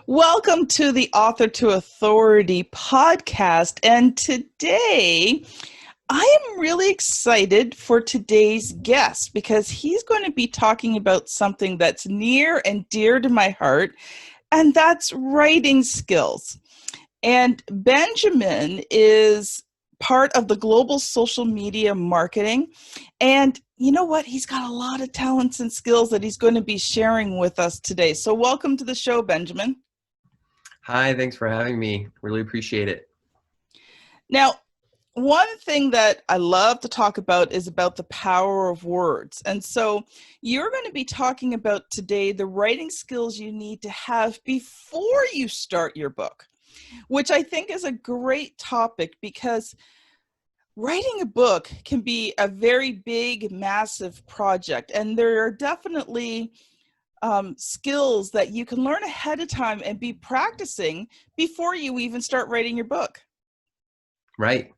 Welcome to the Author to Authority podcast. And today, I am really excited for today's guest because he's going to be talking about something that's near and dear to my heart, and that's writing skills. And Benjamin is part of the global social media marketing. And you know what? He's got a lot of talents and skills that he's going to be sharing with us today. So welcome to the show, Benjamin. Hi, thanks for having me. Really appreciate it. Now, one thing that I love to talk about is about the power of words. And so you're going to be talking about today the writing skills you need to have before you start your book, which I think is a great topic because writing a book can be a very big, massive project. And there are definitely skills that you can learn ahead of time and be practicing before you even start writing your book. Right.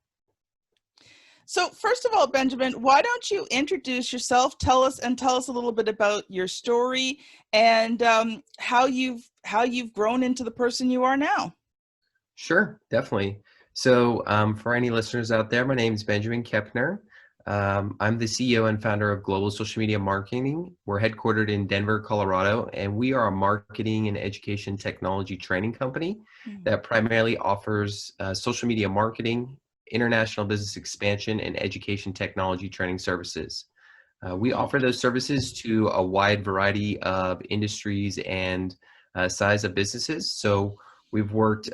So first of all, Benjamin, why don't you introduce yourself, tell us a little bit about your story and how you've grown into the person you are now. Sure, definitely. So for any listeners out there, my name is Benjamin Kepner. I'm the CEO and founder of Global Social Media Marketing. We're headquartered in Denver, Colorado, and we are a marketing and education technology training company that primarily offers social media marketing, international business expansion, and education technology training services. We offer those services to a wide variety of industries and size of businesses. So we've worked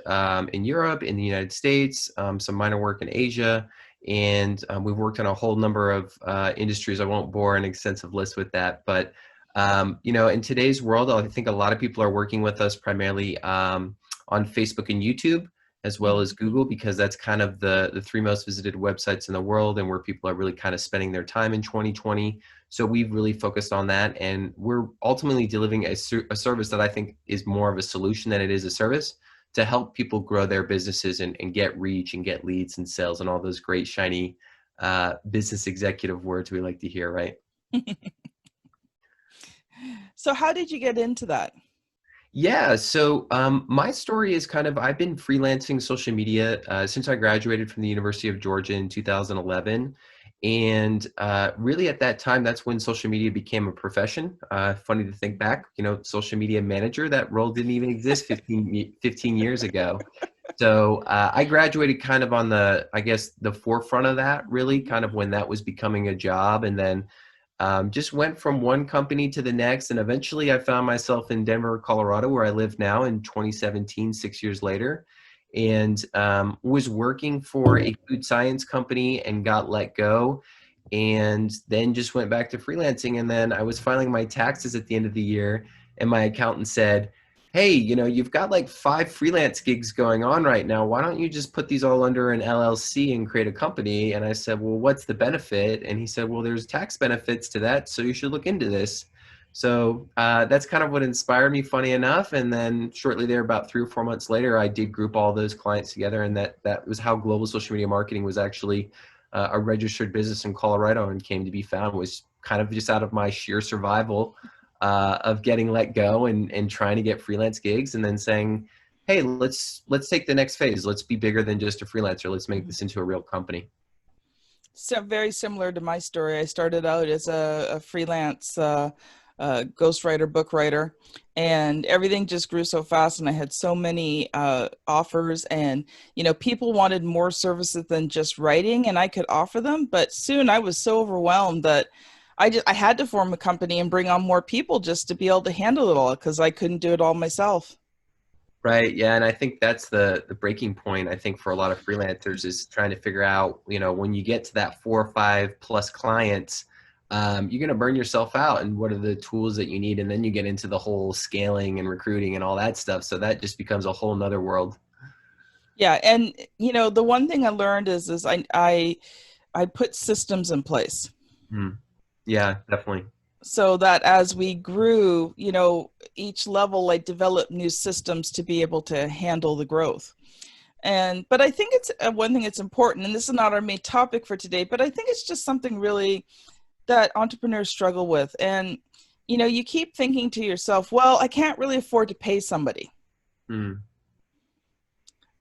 in Europe, in the United States, some minor work in Asia, and we've worked on a whole number of industries. I won't bore an extensive list with that, but in today's world, I think a lot of people are working with us primarily on Facebook and YouTube, as well as Google, because that's kind of the three most visited websites in the world and where people are really kind of spending their time in 2020. So we've really focused on that, and we're ultimately delivering a service that I think is more of a solution than it is a service, to help people grow their businesses and get reach and get leads and sales and all those great shiny business executive words we like to hear, right? So how did you get into that? Yeah, so my story is I've been freelancing social media since I graduated from the University of Georgia in 2011. And really at that time, that's when social media became a profession. Funny to think back, social media manager, that role didn't even exist 15 years ago. So I graduated kind of on the forefront of that, really kind of when that was becoming a job. And then just went from one company to the next. And eventually I found myself in Denver, Colorado, where I live now in 2017, 6 years later. And was working for a food science company and got let go, and then just went back to freelancing. And then I was filing my taxes at the end of the year, and my accountant said, hey, you've got like 5 freelance gigs going on right now. Why don't you just put these all under an LLC and create a company? And I said, well, what's the benefit? And he said, well, there's tax benefits to that, so you should look into this. So that's kind of what inspired me, funny enough. And then shortly there, about 3 or 4 months later, I did group all those clients together. And that was how Global Social Media Marketing was actually a registered business in Colorado and came to be found. Was kind of just out of my sheer survival of getting let go and trying to get freelance gigs, and then saying, hey, let's take the next phase. Let's be bigger than just a freelancer. Let's make this into a real company. So very similar to my story. I started out as a freelance ghostwriter, book writer, and everything just grew so fast, and I had so many offers, and people wanted more services than just writing, and I could offer them, but soon I was so overwhelmed that I had to form a company and bring on more people just to be able to handle it all, because I couldn't do it all myself. Right. Yeah. And I think that's the breaking point, I think, for a lot of freelancers, is trying to figure out, when you get to that 4 or 5 plus clients, you're going to burn yourself out, and what are the tools that you need? And then you get into the whole scaling and recruiting and all that stuff. So that just becomes a whole nother world. Yeah. And, the one thing I learned is I put systems in place. Yeah, definitely. So that as we grew, each level, I developed new systems to be able to handle the growth. But I think it's one thing that's important, and this is not our main topic for today, but I think it's just something really that entrepreneurs struggle with. And, you keep thinking to yourself, well, I can't really afford to pay somebody. Mm,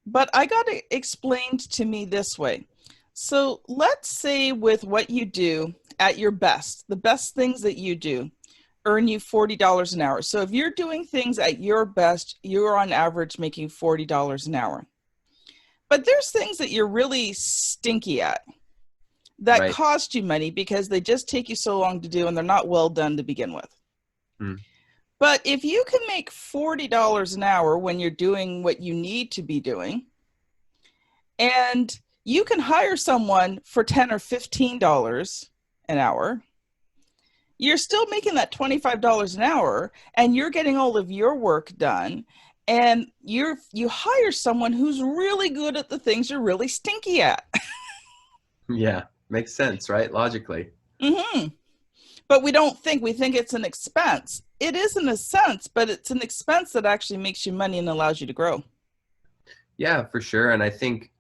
But I got it explained to me this way. So let's say with what you do at your best, the best things that you do earn you $40 an hour. So if you're doing things at your best, you're on average making $40 an hour. But there's things that you're really stinky at that right. cost you money because they just take you so long to do and they're not well done to begin with. Mm, But if you can make $40 an hour when you're doing what you need to be doing, and you can hire someone for $10 or $15 an hour, you're still making that $25 an hour and you're getting all of your work done, and you hire someone who's really good at the things you're really stinky at. yeah, makes sense, right? Logically. Mm-hmm. But we think it's an expense. It is in a sense, but it's an expense that actually makes you money and allows you to grow. Yeah, for sure. And I think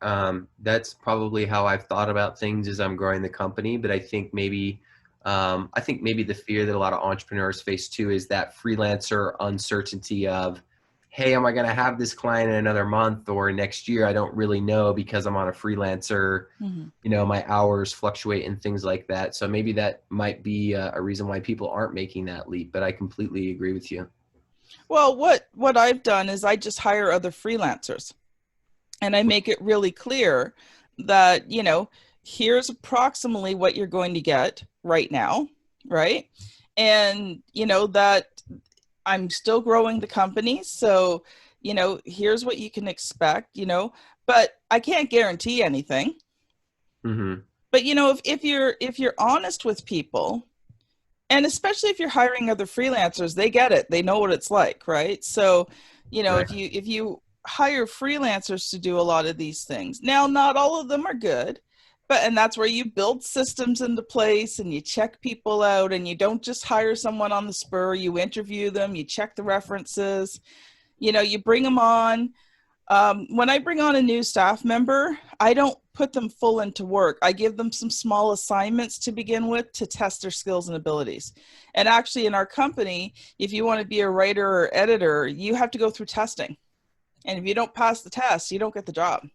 that's probably how I've thought about things as I'm growing the company. But I think maybe the fear that a lot of entrepreneurs face too is that freelancer uncertainty of, hey, am I going to have this client in another month or next year? I don't really know because I'm on a freelancer. Mm-hmm. You know, my hours fluctuate and things like that. So maybe that might be a reason why people aren't making that leap. But I completely agree with you. Well, what I've done is I just hire other freelancers and I make it really clear that, here's approximately what you're going to get right now, right? And, that I'm still growing the company. So, here's what you can expect, but I can't guarantee anything. Hmm. But, if you're honest with people, and especially if you're hiring other freelancers, they get it. They know what it's like, right? So, Right. if you hire freelancers to do a lot of these things, now not all of them are good, and that's where you build systems into place and you check people out, and you don't just hire someone on the spur. You interview them, you check the references, you bring them on. When I bring on a new staff member, I don't put them full into work. I give them some small assignments to begin with to test their skills and abilities. And actually, in our company, if you want to be a writer or editor, you have to go through testing. And if you don't pass the test, you don't get the job.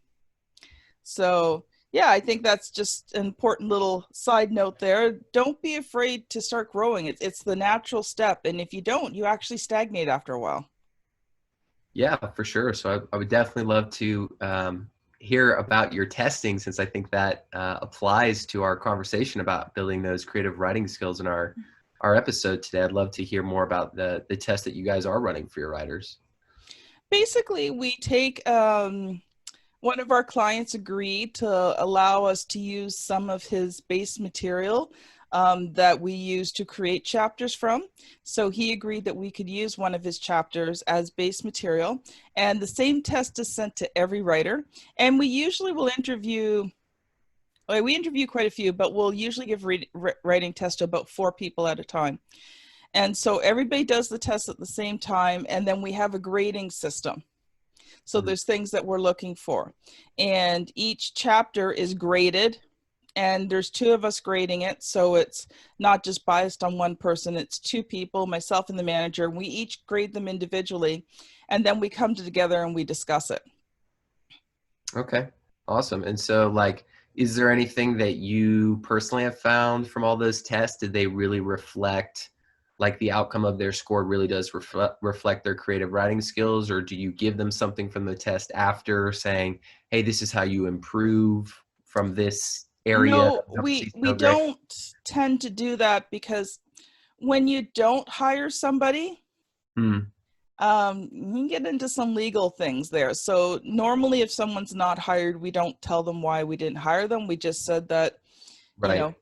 So, yeah, I think that's just an important little side note there. Don't be afraid to start growing. It's the natural step. And if you don't, you actually stagnate after a while. Yeah, for sure. So I would definitely love to hear about your testing, since I think that applies to our conversation about building those creative writing skills in our episode today. I'd love to hear more about the test that you guys are running for your writers. Basically, we take one of our clients agreed to allow us to use some of his base material that we use to create chapters from. So he agreed that we could use one of his chapters as base material. And the same test is sent to every writer. And we usually will we interview quite a few, but we'll usually give writing tests to about 4 people at a time. And so everybody does the test at the same time. And then we have a grading system. So Mhm. there's things that we're looking for. And each chapter is graded, and there's 2 of us grading it. So it's not just biased on one person. It's 2 people, myself and the manager. And we each grade them individually. And then we come together and we discuss it. Okay, awesome. And so, like, is there anything that you personally have found from all those tests? Did they really reflect, like, the outcome of their score really does reflect their creative writing skills, or do you give them something from the test after saying, hey, this is how you improve from this area? No, we Obviously, we so great. don't tend to do that because when you don't hire somebody, Hmm. you can get into some legal things there. So normally if someone's not hired, we don't tell them why we didn't hire them. We just said that, you Right. know,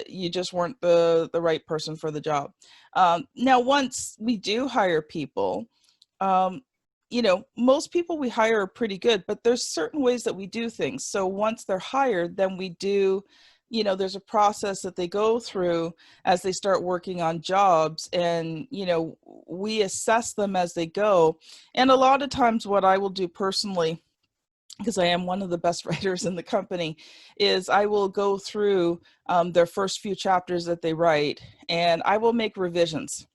you just weren't the right person for the job. Now, once we do hire people, um, most people we hire are pretty good, but there's certain ways that we do things. So once they're hired, then we do, there's a process that they go through as they start working on jobs, and, we assess them as they go. And a lot of times what I will do personally, because I am one of the best writers in the company, is I will go through their first few chapters that they write, and I will make revisions.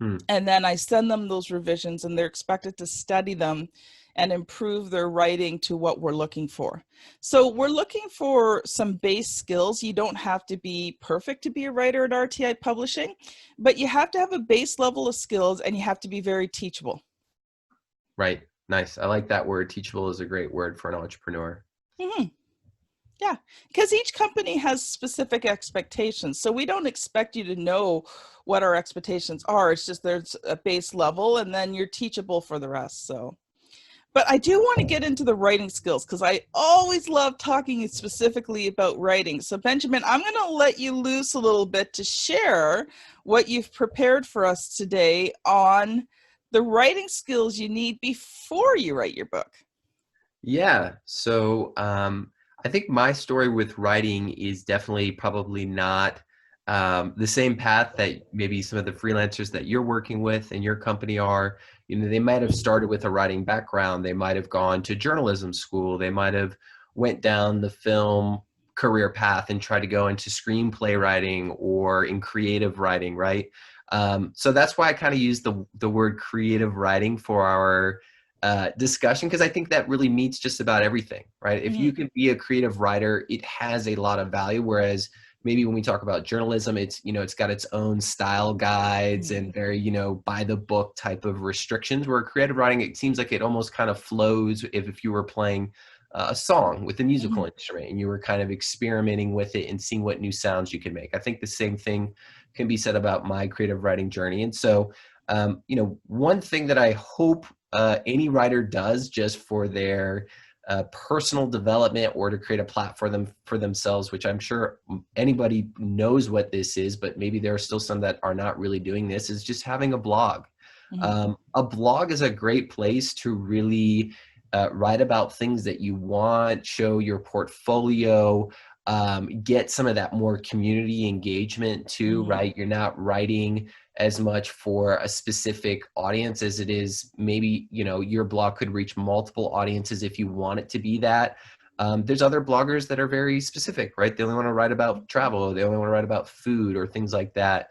Hmm. And then I send them those revisions, and they're expected to study them and improve their writing to what we're looking for. So we're looking for some base skills. You don't have to be perfect to be a writer at RTI Publishing, but you have to have a base level of skills, and you have to be very teachable. Right. Nice. I like that word. Teachable is a great word for an entrepreneur. Mm-hmm. Yeah, because each company has specific expectations. So we don't expect you to know what our expectations are. It's just there's a base level, and then you're teachable for the rest. So, but I do want to get into the writing skills because I always love talking specifically about writing. So, Benjamin, I'm going to let you loose a little bit to share what you've prepared for us today on the writing skills you need before you write your book. Yeah. So I think my story with writing is definitely probably not the same path that maybe some of the freelancers that you're working with in your company are. You know, they might have started with a writing background. They might have gone to journalism school. They might have went down the film career path and tried to go into screenplay writing or in creative writing, right? So that's why I kind of use the word creative writing for our discussion, because I think that really meets just about everything, right? If you Mm-hmm. can be a creative writer, it has a lot of value. Whereas maybe when we talk about journalism, it's, you know, it's got its own style guides and very, you know, by the book type of restrictions. Where creative writing, it seems like it almost kind of flows if you were playing a song with a musical Mm-hmm. instrument and you were kind of experimenting with it and seeing what new sounds you can make. I think the same thing can be said about my creative writing journey. And so, you know, one thing that I hope any writer does just for their personal development or to create a platform for themselves, which I'm sure anybody knows what this is, but maybe there are still some that are not really doing this, is just having a blog. Mm-hmm. A blog is a great place to really write about things that you want, show your portfolio, get some of that more community engagement too, Mm-hmm. right? You're not writing as much for a specific audience as it is maybe, you know, your blog could reach multiple audiences if you want it to be that. There's other bloggers that are very specific, right? They only want to write about travel, they only want to write about food or things like that.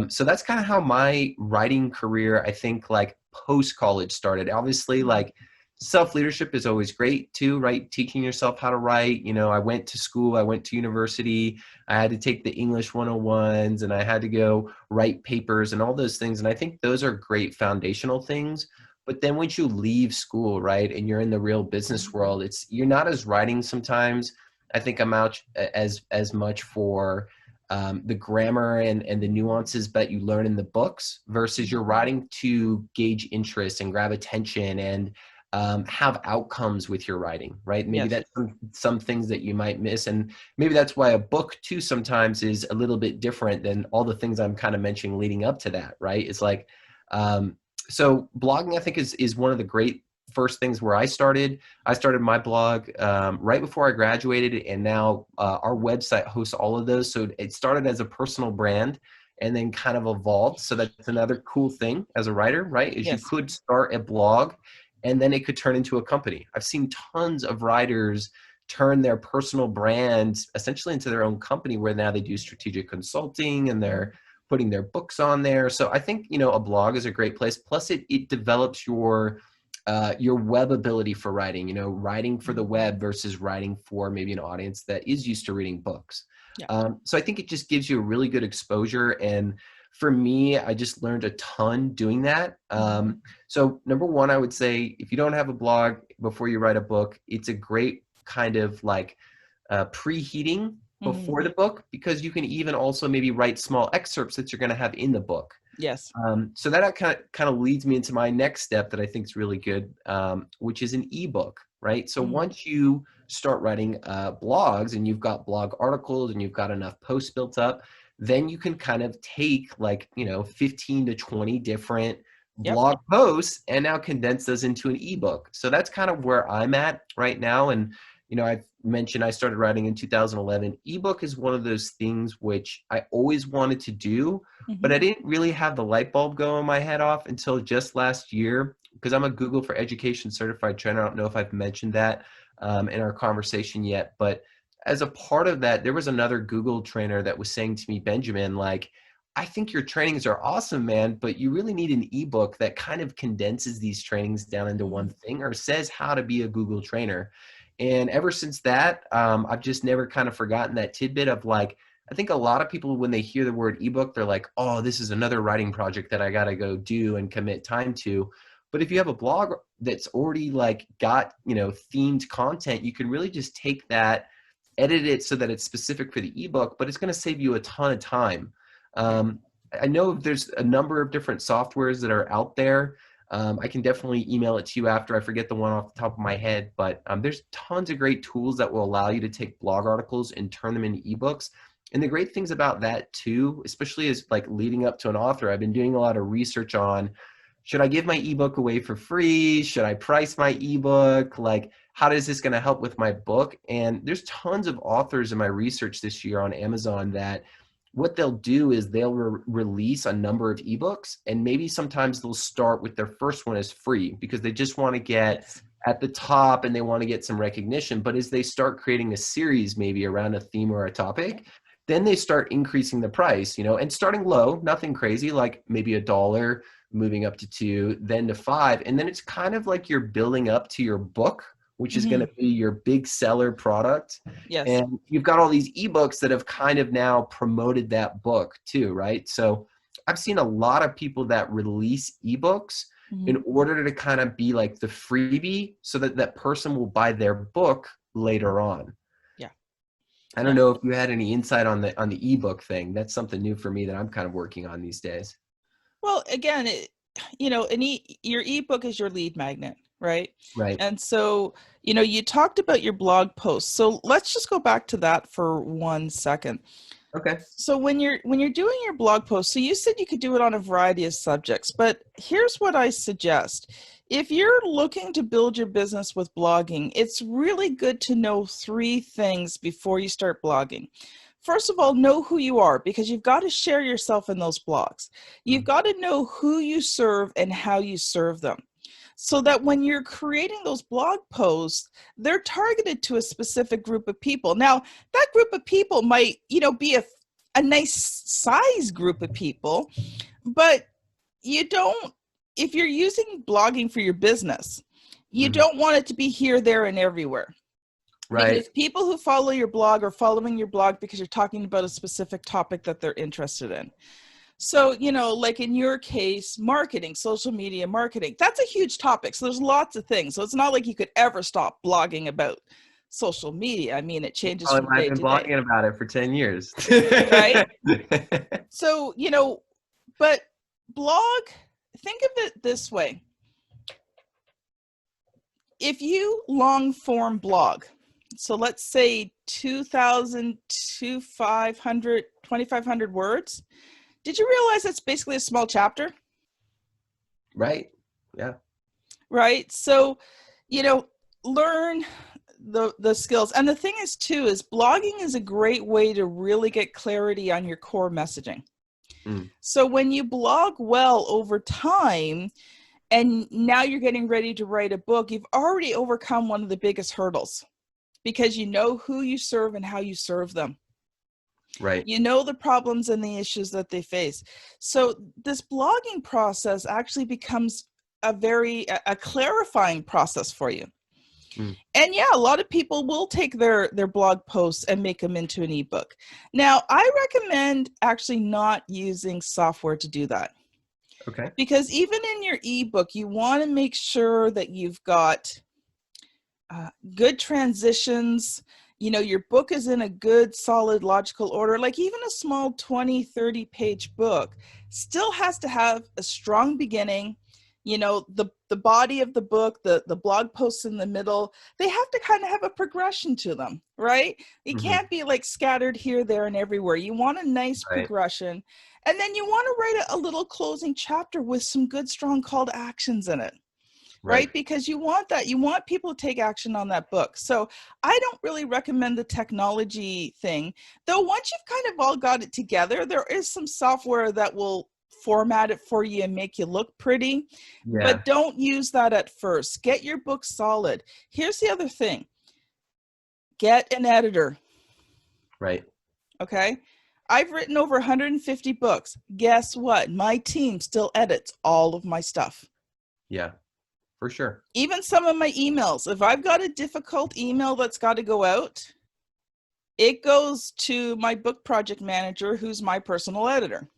So that's kind of how my writing career, I think, like post college started. Obviously, like self-leadership is always great too, right? Teaching yourself how to write. You know, I went to school, I went to university, I had to take the English 101s and I had to go write papers and all those things. And I think those are great foundational things. But then once you leave school, right, and you're in the real business world, it's, you're not as writing sometimes. I think I'm out as much for the grammar and the nuances that you learn in the books versus you're writing to gauge interest and grab attention and have outcomes with your writing, right? Maybe Yes. that's some things that you might miss. And maybe that's why a book too sometimes is a little bit different than all the things I'm kind of mentioning leading up to that, right? It's like, um, so blogging, I think is one of the great first things where I started. I started my blog right before I graduated, and now our website hosts all of those. So it started as a personal brand and then kind of evolved. So that's another cool thing as a writer, right? Is you Yes. could start a blog and then it could turn into a company. I've seen tons of writers turn their personal brand essentially into their own company where now they do strategic consulting and they're putting their books on there. So I think, you know, a blog is a great place. Plus it develops your web ability for writing, you know, writing for the web versus writing for maybe an audience that is used to reading books. Yeah. So I think it just gives you a really good exposure. And for me, I just learned a ton doing that. So number one, I would say if you don't have a blog before you write a book, it's a great kind of like preheating Mm-hmm. before the book, because you can even also maybe write small excerpts that you're going to have in the book. Yes. So that kind of leads me into my next step that I think is really good, which is an ebook, right? So Mm-hmm. once you start writing blogs and you've got blog articles and you've got enough posts built up, then you can kind of take like, you know, 15 to 20 different Yep. blog posts and now condense those into an ebook. So that's kind of where I'm at right now. And, you know, I've mentioned I started writing in 2011. Ebook is one of those things which I always wanted to do, but Mm-hmm. I didn't really have the light bulb go in my head off until just last year, because I'm a Google for Education certified trainer. I don't know if I've mentioned that in our conversation yet, but as a part of that, there was another Google trainer that was saying to me, Benjamin, like, I think your trainings are awesome, man, but you really need an ebook that kind of condenses these trainings down into one thing or says how to be a Google trainer. And ever since that, I've just never kind of forgotten that tidbit of like, I think a lot of people, when they hear the word ebook, they're like, oh, this is another writing project that I got to go do and commit time to. But if you have a blog that's already like got, themed content, you can really just take that, edit it so that it's specific for the ebook, but it's going to save you a ton of time. I know there's a number of different softwares that are out there. I can definitely email it to you after. I forget the one off the top of my head, but there's tons of great tools that will allow you to take blog articles and turn them into ebooks. And the great things about that too, especially as like leading up to an author, I've been doing a lot of research on, should I give my ebook away for free? Should I price my ebook? Like, how is this going to help with my book? And there's tons of authors in my research this year on Amazon that what they'll do is they'll release a number of ebooks, and maybe sometimes they'll start with their first one as free because they just want to get at the top and they want to get some recognition. But as they start creating a series, maybe around a theme or a topic, then they start increasing the price, and starting low, nothing crazy, like maybe $1, moving up to $2, then to $5. And then it's kind of like you're building up to your book, which is going to be your big seller product. Yes. And you've got all these ebooks that have kind of now promoted that book too, right? So I've seen a lot of people that release ebooks in order to kind of be like the freebie so that that person will buy their book later on. Yeah. I don't know if you had any insight on the ebook thing. That's something new for me that I'm kind of working on these days. Well, again, your ebook is your lead magnet, right? Right. And so, you talked about your blog posts. So let's just go back to that for 1 second. Okay. So when you're doing your blog post, so you said you could do it on a variety of subjects, but here's what I suggest. If you're looking to build your business with blogging, it's really good to know 3 things before you start blogging. First of all, know who you are, because you've got to share yourself in those blogs. You've got to know who you serve and how you serve them, so that when you're creating those blog posts, they're targeted to a specific group of people. Now, that group of people might, be a nice size group of people, but if you're using blogging for your business, you don't want it to be here, there, and everywhere. Right. Because people who follow your blog are following your blog because you're talking about a specific topic that they're interested in. So, like in your case, marketing, social media marketing, that's a huge topic. So there's lots of things. So it's not like you could ever stop blogging about social media. I mean, it changes from day to day. I've been blogging about it for 10 years. Right? So, but blog, think of it this way. If you long form blog, so let's say 2,500 words, did you realize that's basically a small chapter? Right. Yeah. Right. So, learn the skills. And the thing is too, is blogging is a great way to really get clarity on your core messaging. So when you blog well over time, and now you're getting ready to write a book, you've already overcome one of the biggest hurdles, because you know who you serve and how you serve them. Right. You know the problems and the issues that they face. So this blogging process actually becomes a clarifying process for you. And yeah, a lot of people will take their blog posts and make them into an ebook. Now, I recommend actually not using software to do that. Okay. Because even in your ebook, you want to make sure that you've got good transitions. Your book is in a good, solid, logical order. Like even a small 20, 30-page book still has to have a strong beginning. The body of the book, the blog posts in the middle, they have to kind of have a progression to them, right? It can't be like scattered here, there, and everywhere. You want a nice progression. And then you want to write a little closing chapter with some good, strong call to actions in it. Right? Because you want that. You want people to take action on that book. So I don't really recommend the technology thing, though. Once you've kind of all got it together, there is some software that will format it for you and make you look pretty, but don't use that at first. Get your book solid. Here's the other thing. Get an editor. Right. Okay. I've written over 150 books. Guess what? My team still edits all of my stuff. Yeah, for sure. Even some of my emails. If I've got a difficult email that's got to go out, it goes to my book project manager, who's my personal editor.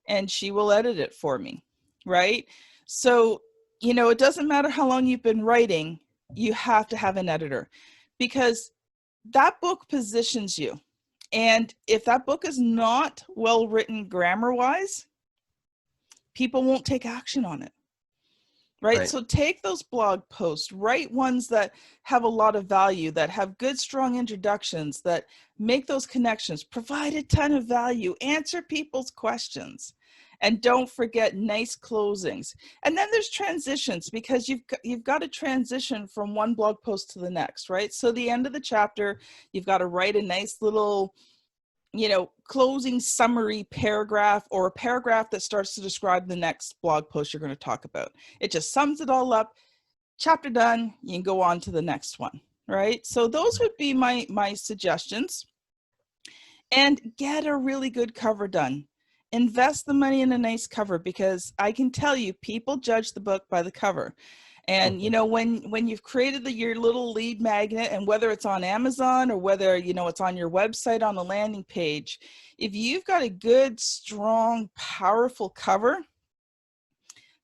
And she will edit it for me, right? So, you know, it doesn't matter how long you've been writing, you have to have an editor, because that book positions you. And if that book is not well written grammar-wise, people won't take action on it. Right? So take those blog posts, write ones that have a lot of value, that have good, strong introductions, that make those connections, provide a ton of value, answer people's questions, and don't forget nice closings. And then there's transitions, because you've got to transition from one blog post to the next, right? So the end of the chapter, you've got to write a nice little, you know, closing summary paragraph, or a paragraph that starts to describe the next blog post you're going to talk about. It just sums it all up. Chapter done, you can go on to the next one, right? So those would be my suggestions. And get a really good cover done. Invest the money in a nice cover, because I can tell you, people judge the book by the cover. And, you know, when you've created your little lead magnet, and whether it's on Amazon or whether, you know, it's on your website on the landing page, if you've got a good, strong, powerful cover,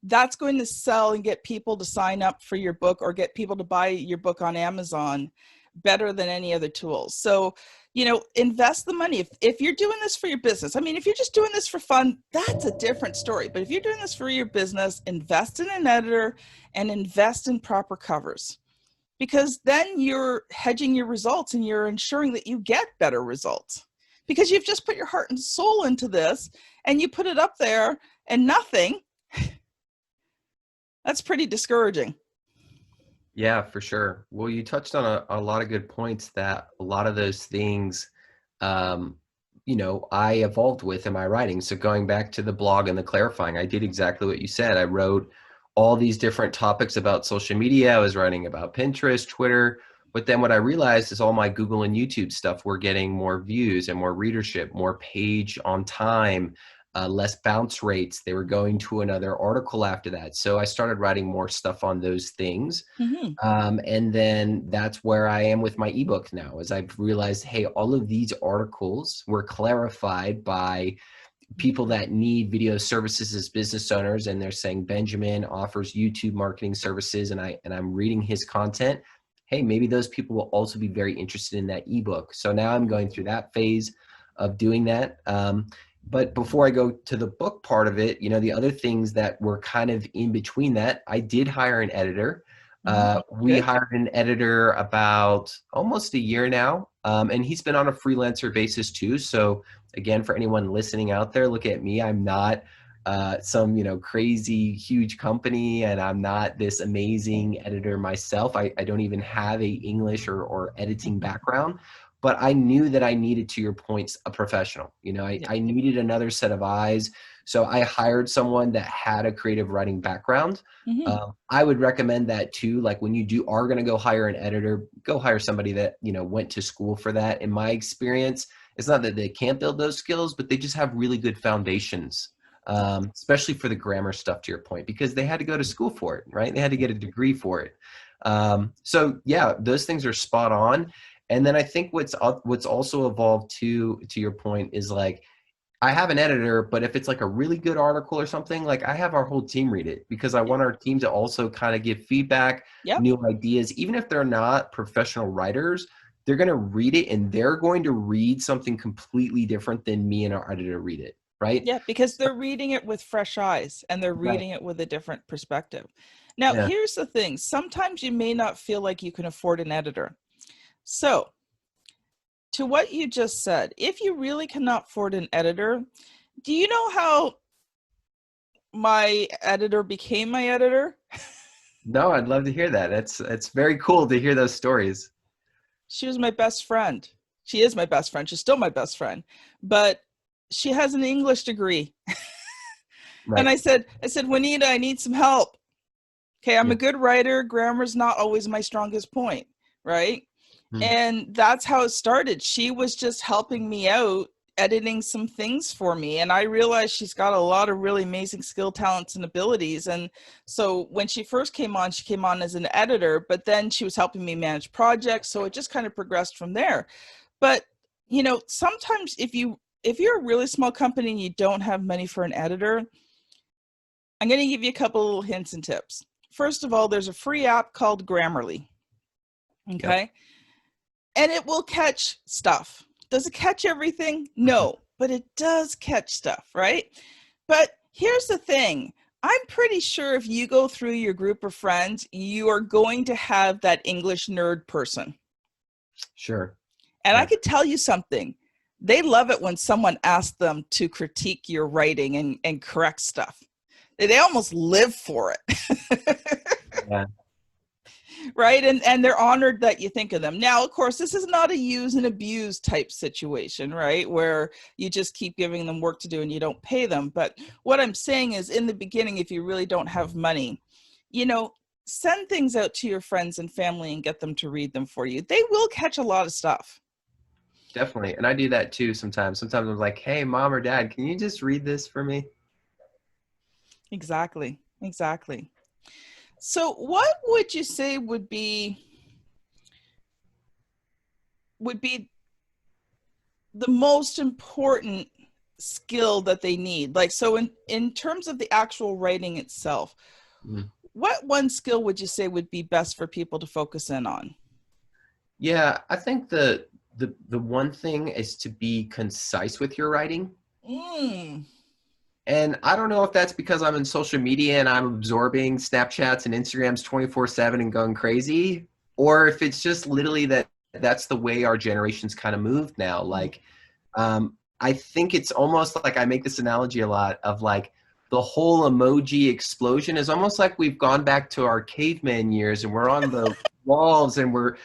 that's going to sell and get people to sign up for your book, or get people to buy your book on Amazon better than any other tools. So, you know, invest the money. If you're doing this for your business, I mean, if you're just doing this for fun, that's a different story. But if you're doing this for your business, invest in an editor and invest in proper covers, because then you're hedging your results and you're ensuring that you get better results, because you've just put your heart and soul into this and you put it up there and nothing. That's pretty discouraging. Yeah, for sure. Well, you touched on a lot of good points, that a lot of those things, you know, I evolved with in my writing. So going back to the blog and the clarifying, I did exactly what you said. I wrote all these different topics about social media. I was writing about Pinterest, Twitter, but then what I realized is all my Google and YouTube stuff were getting more views and more readership, more page on time, less bounce rates. They were going to another article after that. So I started writing more stuff on those things. And then that's where I am with my ebook now, is I've realized, hey, all of these articles were clarified by people that need video services as business owners. And they're saying Benjamin offers YouTube marketing services, and I'm reading his content. Hey, maybe those people will also be very interested in that ebook. So now I'm going through that phase of doing that. But before I go to the book part of it, you know, the other things that were kind of in between that, I did hire an editor. We hired an editor about almost a year now, and he's been on a freelancer basis too. So again, for anyone listening out there, look at me. I'm not some, you know, crazy huge company, and I'm not this amazing editor myself. I don't even have a English or editing background. But I knew that I needed, to your points, a professional. You know, I needed another set of eyes. So I hired someone that had a creative writing background. I would recommend that too. Like when you are going to go hire an editor, go hire somebody that, you know, went to school for that. In my experience, it's not that they can't build those skills, but they just have really good foundations, especially for the grammar stuff, to your point, because they had to go to school for it, right? They had to get a degree for it. So yeah, those things are spot on. And then I think what's also evolved to your point is, like, I have an editor, but if it's like a really good article or something, like I have our whole team read it, because I want our team to also kind of give feedback, new ideas. Even if they're not professional writers, they're going to read it and they're going to read something completely different than me and our editor read it, right? Yeah, because they're reading it with fresh eyes and they're reading it with a different perspective. Now, here's the thing. Sometimes you may not feel like you can afford an editor. So, to what you just said, if you really cannot afford an editor, do you know how my editor became my editor? No, I'd love to hear that. It's very cool to hear those stories. She was my best friend. She is my best friend. She's still my best friend, but she has an English degree. And I said, Juanita, I need some help. Okay, I'm a good writer. Grammar's not always my strongest point, right? And that's how it started. She was just helping me out editing some things for me, and I realized she's got a lot of really amazing skill, talents, and abilities. And so when she first came on, she came on as an editor, but then she was helping me manage projects, so it just kind of progressed from there. But you know, sometimes if you're a really small company and you don't have money for an editor, I'm going to give you a couple little hints and tips. First of all, there's a free app called Grammarly. Okay. Yep. And it will catch stuff. Does it catch everything? No, but it does catch stuff, right? But here's the thing. I'm pretty sure if you go through your group of friends, you are going to have that English nerd person. Sure. And yeah. I could tell you something. They love it when someone asks them to critique your writing and correct stuff. They almost live for it. Yeah. Right? And they're honored that you think of them. Now, of course, this is not a use and abuse type situation, right? Where you just keep giving them work to do and you don't pay them. But what I'm saying is, in the beginning, if you really don't have money, you know, send things out to your friends and family and get them to read them for you. They will catch a lot of stuff. Definitely. And I do that too sometimes. Sometimes I'm like, hey, mom or dad, can you just read this for me? Exactly. Exactly. So what would you say would be the most important skill that they need? Like, so in terms of the actual writing itself, what one skill would you say would be best for people to focus in on? Yeah, I think the one thing is to be concise with your writing. And I don't know if that's because I'm in social media and I'm absorbing Snapchats and Instagrams 24/7 and going crazy, or if it's just literally that's the way our generation's kind of moved now. Like, I think it's almost like, I make this analogy a lot of like the whole emoji explosion is almost like we've gone back to our caveman years and we're on the walls and we're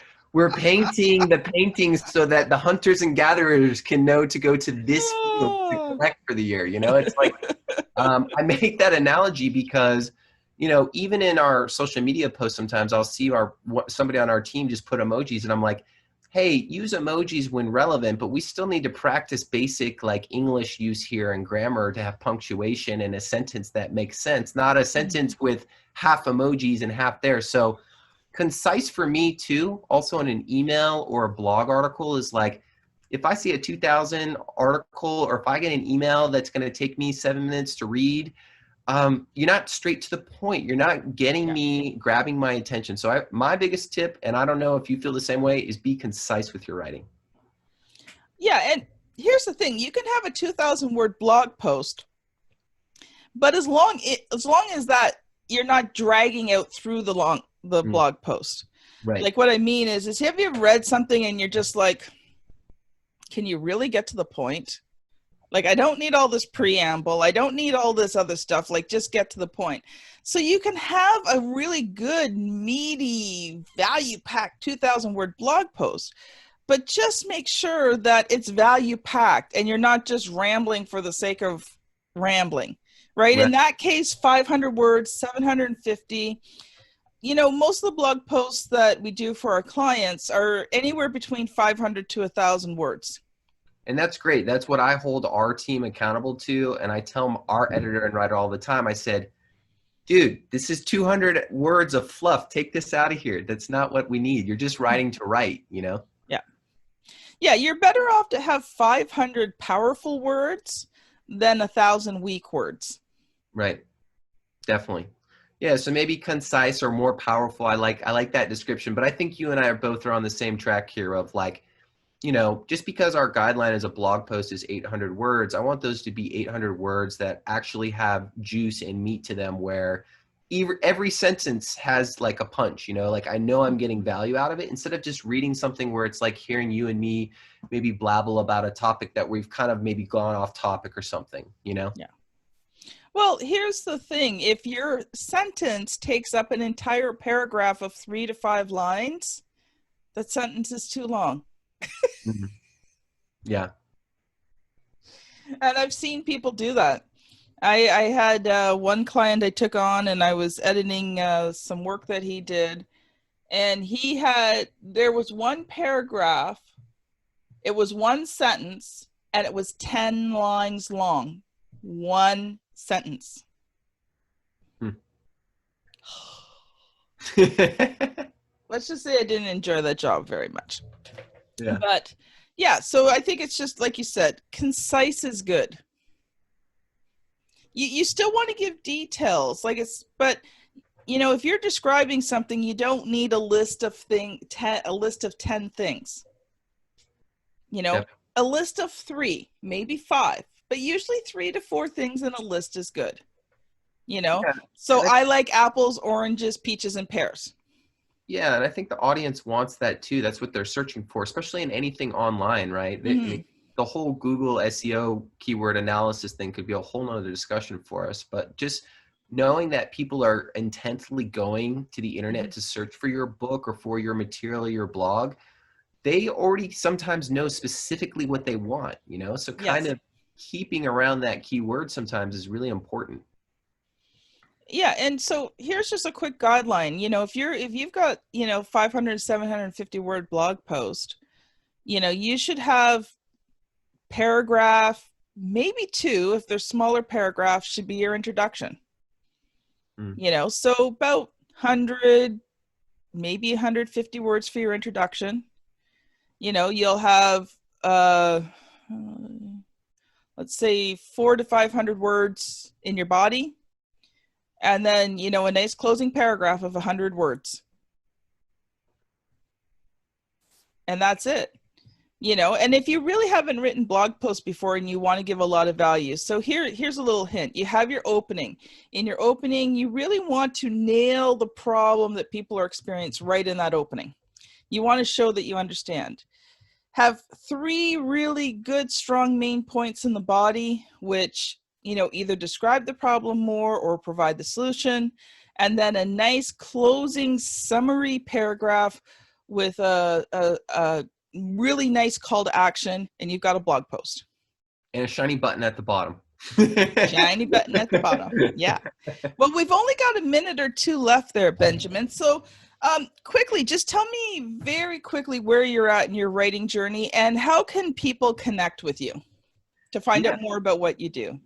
painting the paintings so that the hunters and gatherers can know to go to this field to collect for the year. You know, it's like, I make that analogy because, you know, even in our social media posts, sometimes I'll see somebody on our team just put emojis and I'm like, hey, use emojis when relevant, but we still need to practice basic like English use here and grammar to have punctuation and a sentence that makes sense, not a sentence with half emojis and half there. So concise for me too, also in an email or a blog article, is like, if I see a 2,000 article or if I get an email that's going to take me 7 minutes to read, you're not straight to the point. You're not getting me, grabbing my attention. So my biggest tip, and I don't know if you feel the same way, is be concise with your writing. Yeah, and here's the thing. You can have a 2,000 word blog post, but as long as that you're not dragging out through the blog post. Right. Like, what I mean is have you ever read something and you're just like, can you really get to the point? Like, I don't need all this preamble. I don't need all this other stuff. Like, just get to the point. So you can have a really good, meaty, value-packed 2,000 word blog post, but just make sure that it's value-packed and you're not just rambling for the sake of rambling, right? In that case, 500 words, 750. You know, most of the blog posts that we do for our clients are anywhere between 500 to 1,000 words. And that's great. That's what I hold our team accountable to. And I tell our editor and writer all the time, I said, dude, this is 200 words of fluff. Take this out of here. That's not what we need. You're just writing to write, you know? Yeah. Yeah, you're better off to have 500 powerful words than 1,000 weak words. Right. Definitely. Yeah, so maybe concise or more powerful. I like that description, but I think you and I are both on the same track here of like, you know, just because our guideline as a blog post is 800 words, I want those to be 800 words that actually have juice and meat to them, where every sentence has like a punch, you know, like I know I'm getting value out of it, instead of just reading something where it's like hearing you and me maybe blabble about a topic that we've kind of maybe gone off topic or something, you know? Yeah. Well, here's the thing. If your sentence takes up an entire paragraph of 3 to 5 lines, that sentence is too long. Mm-hmm. Yeah. And I've seen people do that. I had one client I took on, and I was editing some work that he did, and there was one paragraph, it was one sentence, and it was 10 lines long, one sentence. Let's just say I didn't enjoy that job very much. Yeah. But yeah, so I think it's just like you said, concise is good. You still want to give details, but if you're describing something, you don't need a list of 10 things. Yep. A list of 3, maybe 5, but usually 3 to 4 things in a list is good. Yeah. So I like apples, oranges, peaches, and pears. Yeah, and I think the audience wants that too. That's what they're searching for, especially in anything online, right? I mean, the whole Google SEO keyword analysis thing could be a whole nother discussion for us, but just knowing that people are intently going to the internet to search for your book or for your material or your blog, they already sometimes know specifically what they want, so kind of keeping around that keyword sometimes is really important. Yeah, and so here's just a quick guideline. If you've got 500, 750 word blog post, you should have paragraph, maybe 2, if they're smaller paragraphs, should be your introduction. So about 100, maybe 150 words for your introduction. You'll have let's say 400 to 500 words in your body, and then a nice closing paragraph of 100 words, and that's it. And if you really haven't written blog posts before and you want to give a lot of value, so here's a little hint. You have your opening. In your opening, you really want to nail the problem that people are experiencing right in that opening. You want to show that you understand. Have 3 really good, strong main points in the body, which, either describe the problem more or provide the solution. And then a nice closing summary paragraph with a really nice call to action, and you've got a blog post. And a shiny button at the bottom. Shiny button at the bottom. Yeah. Well, we've only got a minute or 2 left there, Benjamin. So quickly, just tell me very quickly where you're at in your writing journey, and how can people connect with you to find out more about what you do?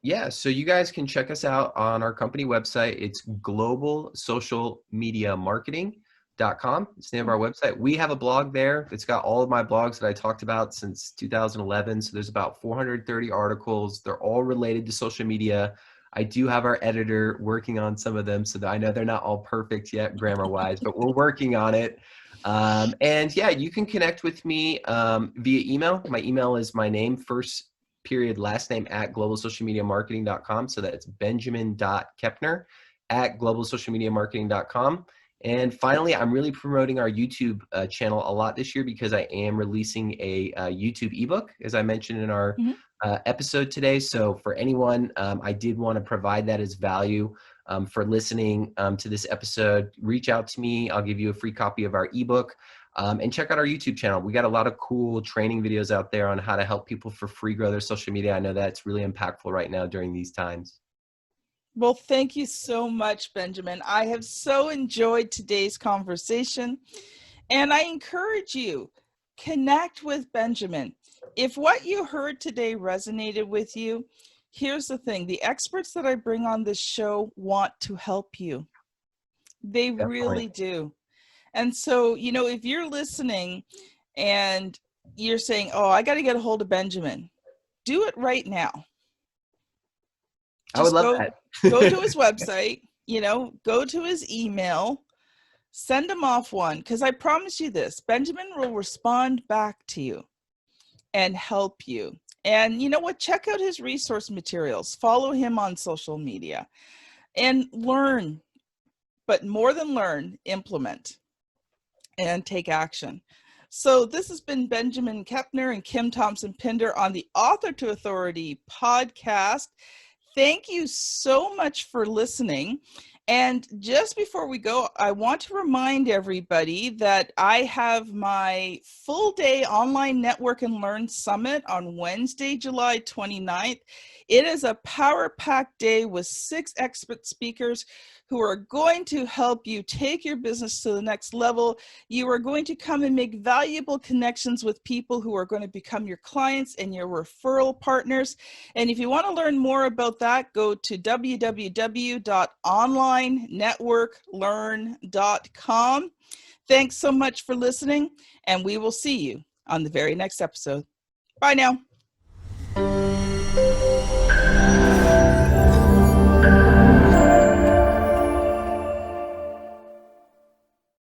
Yeah, so you guys can check us out on our company website. It's globalsocialmediamarketing.com. It's the name of our website. We have a blog there. It's got all of my blogs that I talked about since 2011. So there's about 430 articles. They're all related to social media. I do have our editor working on some of them, so that I know they're not all perfect yet grammar-wise, but we're working on it. And yeah, you can connect with me via email. My email is my name, first period, last name, at globalsocialmediamarketing.com. So that's benjamin.kepner@globalsocialmediamarketing.com. And finally, I'm really promoting our YouTube channel a lot this year because I am releasing a YouTube ebook, as I mentioned in our episode today. So for anyone, I did want to provide that as value for listening to this episode. Reach out to me. I'll give you a free copy of our ebook. And check out our YouTube channel. We got a lot of cool training videos out there on how to help people for free grow their social media. I know that's really impactful right now during these times. Well, thank you so much, Benjamin. I have so enjoyed today's conversation, and I encourage you, connect with Benjamin. If what you heard today resonated with you, here's the thing. The experts that I bring on this show want to help you. They really do. And so, if you're listening and you're saying, oh, I got to get a hold of Benjamin, do it right now. I would love that. Go to his website, go to his email, send him off one, because I promise you this, Benjamin will respond back to you and help you. And you know what? Check out his resource materials. Follow him on social media and learn, but more than learn, implement and take action. So this has been Benjamin Kepner and Kim Thompson-Pinder on the Author to Authority podcast. Thank you so much for listening. And just before we go, I want to remind everybody that I have my full day online network and learn summit on Wednesday, July 29th. It is a power-packed day with 6 expert speakers who are going to help you take your business to the next level. You are going to come and make valuable connections with people who are going to become your clients and your referral partners. And if you want to learn more about that, go to www.onlinenetworklearn.com. Thanks so much for listening, and we will see you on the very next episode. Bye now.